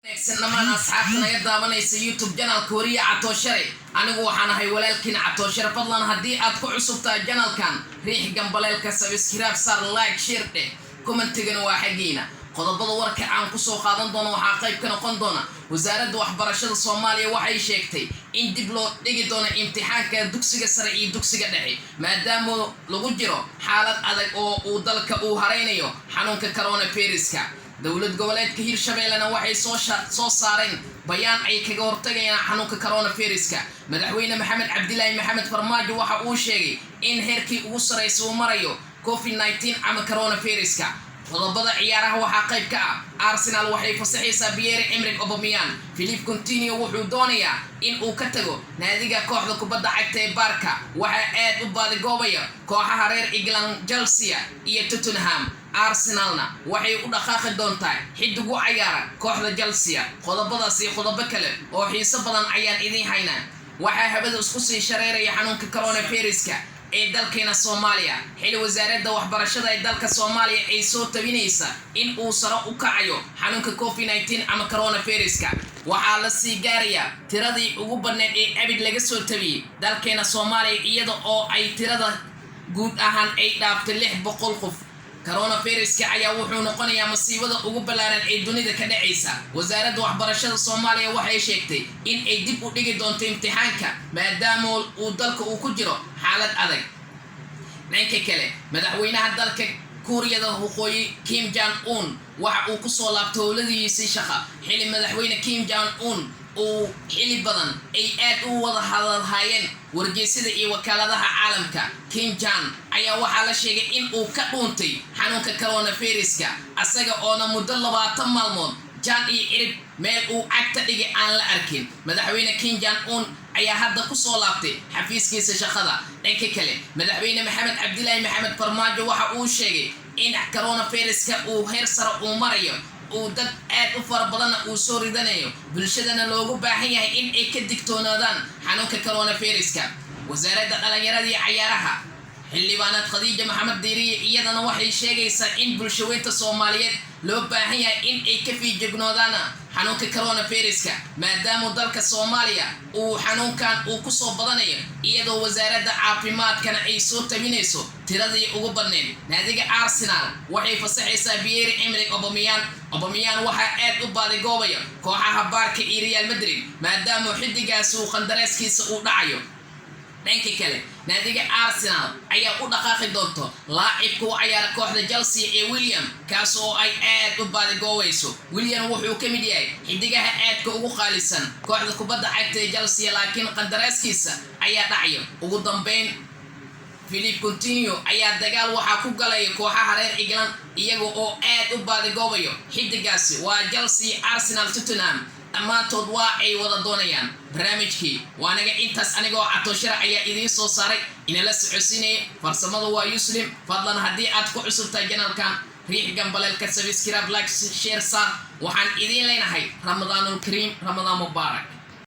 Namaan asxaabtana naga daawanaysa YouTube channel Kooriya Catoshare anigu waxaan ahay walaalkiin Catoshare fadlan hadii aad ku cusubtahay channelkan riix gambaleelka subscribe sar like share commentigana waa xageena qodobada warka aan ku soo qaadan doono waxa qayb ka noqon doona wasaaradda waxbarashada Soomaaliya waxay sheegtay in dib loo dhigi doono imtixaanka dugsiga sare iyo dugsiga dhexe maadaama lagu jiro xaalad adag oo uu dalka uu hareynayo xanuunka coronavirus-ka dawlad goboleedka Hirshabeellana waxay soo saareen bayaan ay kaga hortagayaan xanuunka coronavirus-ka madaxweyne Maxamed Cabdilaahi Maxamed Farmaajo waxa uu sheegay in heerkii ugu sareeyay uu marayo COVID-19 ama coronavirus-ka qodobada ciyaaraha waxa qayb ka ah Arsenal waxay fasaxaysaa Pierre-Emerick Aubameyang Philippe Coutinho wuxuu doonayaa in uu ka tago naadiga kooxda kubadda cagta ee Barca waxa aad u baadi goobaya kooxaha reer England Chelsea iyo Tottenham Arsenalna waxay u dhaqaaqi doontaa xidig u ciyaara kooxda Chelsea qodobadaas iyo qodobo kale oo xiiso badan ayaan idin haynaa waxa habada isku sii shareeraya xanuunka coronavirus-ka ee dalkeena Soomaaliya xil wasaaradda waxbarashada ee dalka Soomaaliya ay soo tabinaysa in uu sare u kacayo xanuunka COVID-19 ama coronavirus-ka waxa la sii gaaraya tiradii ugu badneed ee abid laga soo tabiyay dalkeena Soomaaliya iyada oo ay tirada guud ahaan ay dhaaftay 600 qof coronavirus-ka ayaa wuxuu noqonayaa masiibada ugu ballaaran ee dunida ka dhacaysa wasaaradda waxbarashada Soomaaliya waxay sheegtay in ay dib u dhigi doonto imtixaanka maadaama uu dalka uu ku jiro xaalad adag dhanka kale madaxweynaha dalka Kuuriyada Waqooyi Kim Jong-un waxa uu ku soo laabtay howladiisa shaqo xili madaxweyne Kim Jong-un oo xili badan ay aad u wada hadalhayeen wargeysada iyo wakaaladaha caalamka Kim Jong ayaa waxa la sheegay in uu ka dhuuntay xanuunka coronavirus-ka asaga oo muddo 20 maalmood jaan iyo cirib meel uu agta dhigay aan la arkin madaxweyne Kim Jong-un ayaa hadda ku soo laabtay xafiiskiisa shaqada dhanka kale madaxweyne Maxamed Cabdilaahi Maxamed Farmaajo waxa uu sheegay in coronavirus-ka uu heer sare u marayo oo dad aad u fara badan uu soo ridanayo bulshadana loogu baahan yahay in ay ka digtoonaadaan xanuunka coronavirus-ka wasaaradda dhalinyarada iyo ciyaaraha xildhibaanad Khadiija Maxamed Diiriye iyadana waxay sheegaysaa in bulshooyinka Soomaaliyeed loo baahan yahay in ay ka fiijignoodaan xanuunka coronavirus-ka maadaama dalka Soomaaliya uu xanuunkan uu ku soo badanayo iyadoo wasaaradda caafimaadkana ay soo tabinayso tiradii ugu badneed naadiga Arsenal waxay fasaxaysaa Pierre-Emerick Aubameyang waxa aad u baadi goobaya kooxaha Barca iyo Real Madrid maadaama xidigaas uu qandaraaskiisa uu dhacayo dhanka kale naadiga Arsenal ayaa u dhaqaaqi doonto laacibka u ciyaara kooxda Chelsea ee William kaas oo ay aad u baadi goowayso William wuxuu ka mid yahay xidigaha aadka ugu qaalisan kooxda kubadda cagta ee Chelsea laakiin qandaraaskiisa ayaa dhacayo ugu dambeyn Philippe Coutinho ayaa dagaal waxa ku galay kooxaha reer England iyaga oo aad u baadi goobayo xidigaasi waa Chelsea Arsenal Tottenham amaantood waa ay wada doonayaan barnaamijkii waanaga intaas anigoo Catoshare ayaa idin soo saaray in la socodsiinay farsamada waa Yuslim fadlan hadii aad ku cusubtahay channelkan riix gambaleelka subscribe like share waxaan idin leenahay Ramadaanul Kariim Ramadaan Mubaarak